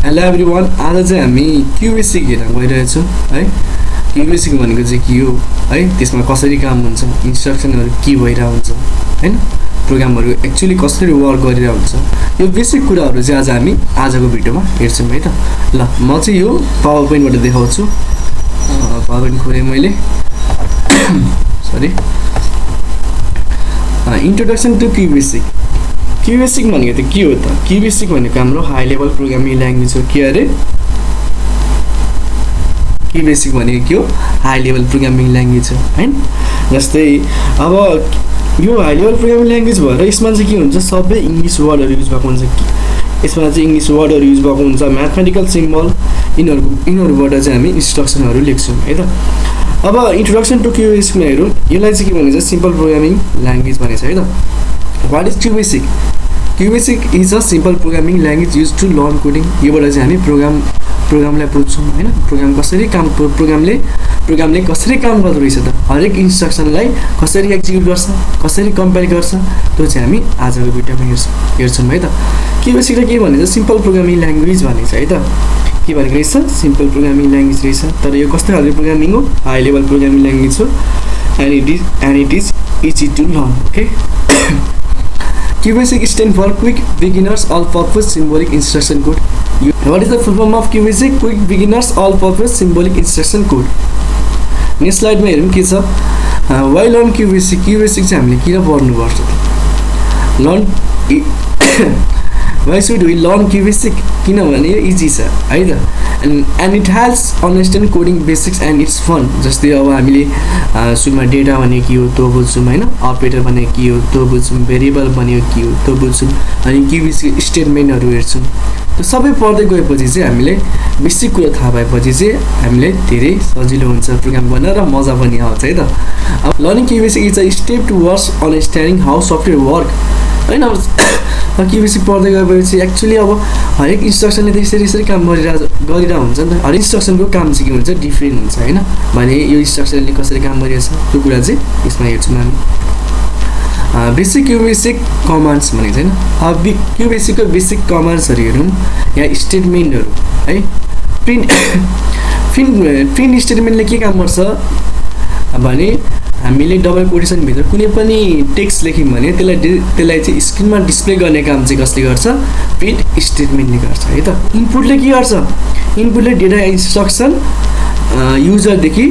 Hello everyone, आज चाहिँ हामी क्यूबेसिक हेर्न गइरहेछौँ है। क्यूबेसिक भनेको चाहिँ के हो है, त्यसमा कसरी काम हुन्छ, इन्स्ट्रक्सनहरू के भइरहेको हुन्छ हैन, प्रोग्रामहरू एक्चुअली कसरी वर्क गरिरहेको हुन्छ, यो बेसिक कुराहरू चाहिँ आज हामी आजको भिडियोमा हेर्छौँ है त। ल म चाहिँ यो पावर पोइन्टबाट देखाउँछु। पावर पोइन्ट खोलेँ मैले sorry. Introduction to QBasic. QBasic भनेको त के हो त? क्यूबेसिक भनेको हाम्रो हाई लेभल प्रोग्रामिङ ल्याङ्ग्वेज हो। के अरे क्यूबेसिक भनेको के हो? हाई लेभल प्रोग्रामिङ ल्याङ्ग्वेज हो हैन। जस्तै अब यो हाई लेभल प्रोग्रामिङ ल्याङ्ग्वेज भएर यसमा चाहिँ के हुन्छ, सबै इङ्ग्लिस वर्डहरू युज भएको हुन्छ। यसमा चाहिँ इङ्ग्लिस वर्डहरू युज भएको हुन्छ, म्याथमेटिकल सिम्बल यिनीहरूबाट चाहिँ हामी इन्स्ट्रक्सनहरू लेख्छौँ है त। अब इन्ट्रोडक्सन टु क्यूबेसिकमा हेरौँ। यसलाई चाहिँ के भनिन्छ, सिम्पल प्रोग्रामिङ ल्याङ्ग्वेज भनिन्छ है त। What is QBasic? Qbasic is a simple programming language used to learn coding। योबाट चाहिँ हामी प्रोग्रामलाई बुझ्छौँ हैन। प्रोग्रामले कसरी काम गर्दो रहेछ त, हरेक इन्स्ट्रक्सनलाई कसरी एक्जिक्युट गर्छ, कसरी कम्पाइल गर्छ, त्यो चाहिँ हामी आजको भिडियोमा हेर्छौँ है त। Qbasic के भनिन्छ, सिम्पल प्रोग्रामिङ ल्याङ्ग्वेज भनिन्छ है त। के भनेको रहेछ, सिम्पल प्रोग्रामिङ ल्याङ्ग्वेज रहेछ। तर यो कस्तो खालको प्रोग्रामिङ हो, हाई लेभल प्रोग्रामिङ ल्याङ्ग्वेज हो। And it is easy to learn. Okay. Qbasic stands for Quick Beginners All-Purpose Symbolic Instruction Code। What is the full form of Qbasic? Quick Beginners All-Purpose Symbolic Instruction Code। Next स्लाइडमा हेरौँ के छ। Why learn Qbasic? Qbasic चाहिँ हामीले किन पढ्नुपर्छ? Why should we learn Qbasic? किनभने यो इजी छ है त। And it helps understand coding basics and it's fun. जस्तै अब हामीले सुरुमा डेटा भनेको के हो त्यो बुझ्छौँ होइन, अपरेटर भनेको के हो त्यो बुझ्छौँ, भेरिएबल भनेको के हो त्यो बुझ्छौँ, अनि क्यूबेसिक स्टेटमेन्टहरू हेर्छौँ। त्यो सबै पढ्दै गएपछि चाहिँ हामीले बेसिक कुरा थाहा भएपछि चाहिँ हामीलाई धेरै सजिलो हुन्छ प्रोग्राम बनाएर, र मजा पनि आउँछ है त। अब learning QBasic is a step towards understanding how software work होइन। क्यूबेसिक पढ्दै गएपछि एक्चुअली अब हरेक इन्स्ट्रक्सनले त यसरी काम गरिरहेको हुन्छ नि त। हरेक इन्स्ट्रक्सनको काम चाहिँ के हुन्छ, डिफ्रेन्ट हुन्छ होइन। भने यो इन्स्ट्रक्सनले कसरी काम गरिरहेछ त्यो कुरा चाहिँ यसमा हेर्छौँ हामी। बेसिक क्यूबेसिक कमान्ड्स भनेको छैन। अब क्यूबेसिकको बेसिक कमान्ड्सहरू हेरौँ। यहाँ स्टेटमेन्टहरू है। प्रिन्ट स्टेटमेन्टले के काम गर्छ भने, हामीले डबल कोटेसनभित्र कुनै पनि टेक्स्ट लेख्यौँ भने त्यसलाई चाहिँ स्क्रिनमा डिस्प्ले गर्ने काम चाहिँ कसले गर्छ, प्रिन्ट स्टेटमेन्टले गर्छ है त। इनपुटले के गर्छ, इनपुटले डेटा इन्स्ट्रक्सन युजरदेखि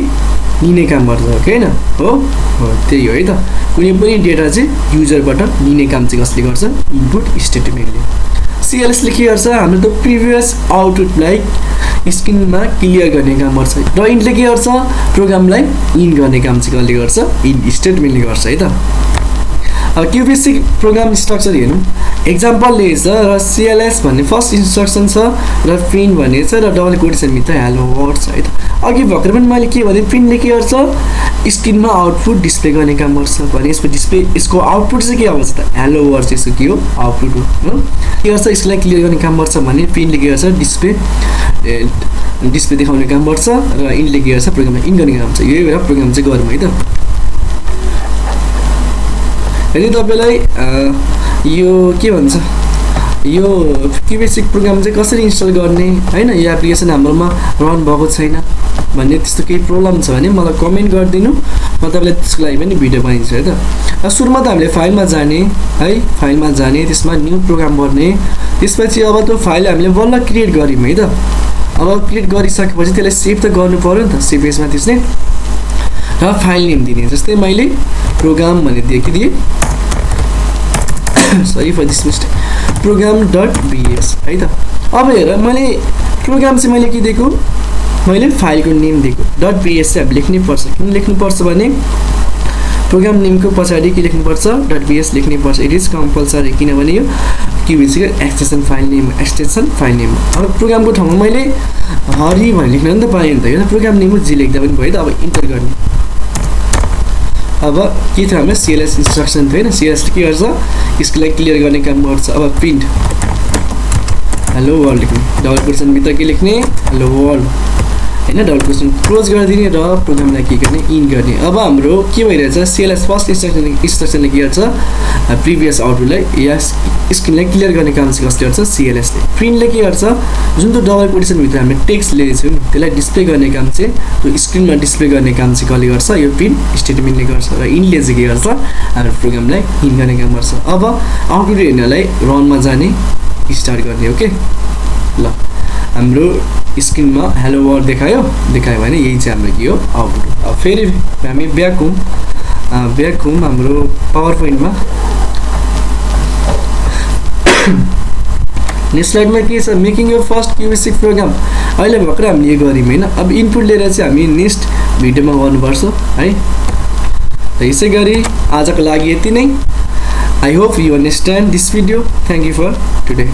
लिने काम गर्छ होइन हो, त्यही हो है त। कुनै पनि डेटा चाहिँ युजरबाट लिने काम चाहिँ कसले गर्छ, इनपुट स्टेटमेन्टले। सिएलएसले के गर्छ, हाम्रो त प्रिभियस आउटपुटलाई स्क्रिनमा क्लियर गर्ने काम गर्छ, र इन्टले के गर्छ, प्रोग्रामलाई इन गर्ने काम चाहिँ कसले गर्छ, इन स्टेटमेन्टले गर्छ है त। अब क्यूबेसिक प्रोग्राम स्ट्रक्चर हेर्नु। एक्जाम्पल लिएछ र सिएलएस भन्ने फर्स्ट इन्स्ट्रक्सन छ, र प्रिन्ट भन्ने छ, र डबल कोटेसनभित्र हेलो वर्ड छ है त। अघि भर्खर पनि मैले के भने, प्रिन्टले के गर्छ, स्क्रिनमा आउटपुट डिस्प्ले गर्ने काम गर्छ भने यसको आउटपुट चाहिँ के आउँछ त, हेलो वर्ड चाहिँ यसको के हो, आउटपुट हो। के गर्छ, यसलाई क्लियर गर्ने काम गर्छ भने प्रिन्टले के गर्छ, डिस्प्ले देखाउने काम गर्छ, र इनले के गर्छ, प्रोग्रामलाई इन गर्ने काम छ। यही भएर प्रोग्राम चाहिँ गरौँ है त। यदि तपाईँलाई यो के भन्छ, यो क्यूबेसिक प्रोग्राम चाहिँ कसरी इन्स्टल गर्ने होइन, यो एप्लिकेसन हाम्रोमा रन भएको छैन भन्ने त्यस्तो केही प्रब्लम छ भने मलाई कमेन्ट गरिदिनु, म तपाईँलाई त्यसको लागि पनि भिडियो बनाइदिन्छु है त। सुरुमा त हामीले फाइलमा जाने है, फाइलमा जाने, त्यसमा न्यू प्रोग्राम गर्ने, त्यसपछि अब त्यो फाइल हामीले बल्ल क्रिएट गऱ्यौँ है त। अब क्रिएट गरिसकेपछि त्यसलाई सेभ त गर्नु पऱ्यो नि त, सेभ पेजमा त्यसले, र फाइल नेम दिने। जस्तै मैले प्रोग्राम भनेर दिएँ, sorry for this mistake, program.bs है त। अब हेर, मैले प्रोग्राम चाहिँ मैले के दिएको, मैले फाइलको नेम दिएको .bs चाहिँ अब लेख्नै पर्छ। किन लेख्नुपर्छ भने, प्रोग्राम नेमको पछाडि के लेख्नुपर्छ, .bs लेख्नुपर्छ। इट इज कम्पलसरी, किनभने यो क्यूबेसिकको एक्सटेन्सन फाइल नेम। अब प्रोग्रामको ठाउँमा मैले हरि भनेर लेख्न नि त पाएँ नि त, यो प्रोग्राम नेमको जी लेख्दा पनि भयो त। अब इन्टर गर्ने। अब के थियो, हाम्रो सिएलएस इन्स्ट्रक्सन थियो होइन, सिएलएसले के गर्छ, यसलाई क्लियर गर्ने काम गर्छ। अब प्रिन्ट हेलो वर्ल्ड लेख्ने, डबल कोटेसनभित्र के लेख्ने, हेलो वर्ल्ड, हैन डबल कोटेसन क्लोज गरिदिने र प्रोग्रामलाई के गर्ने इन गर्ने अब हाम्रो के भइरहेछ सीएलएस फर्स्ट इन्स्ट्रक्सनले के गर्छ प्रिभियस आउटपुटलाई या स्क्रिनलाई क्लियर गर्ने काम चाहिँ कसले गर्छ सीएलएसले प्रिन्टले के गर्छ जुन त्यो डबल कोटेसन भित्र हामीले टेक्स्ट लेखेको छौं त्यसलाई डिस्प्ले गर्ने काम चाहिँ त्यो स्क्रिनमा डिस्प्ले गर्ने काम चाहिँ कसले गर्छ यो प्रिन्ट स्टेटमेन्टले गर्छ र इनले चाहिँ के गर्छ हाम्रो प्रोग्रामलाई इन गर्ने काम गर्छ अब आउटपुट हेर्नलाई रनमा जाने स्टार्ट गर्ने ओके ल हाम्रो स्क्रिनमा हेलो वर्ल्ड देखायो भने यही चाहिँ हाम्रो के हो आउटपुट अब फेरि हामी ब्याक होम हाम्रो पावर पोइन्टमा नेक्स्ट स्लाइडमा के छ मेकिङ योर फर्स्ट क्यूबेसिक प्रोग्राम अहिले भर्खर हामीले यो गर्यौं हैन अब इनपुट लिएर चाहिँ हामी नेक्स्ट भिडियोमा गर्नुपर्छ है र यसै गरी आजको लागि यति नै I hope you understand this video thank you for today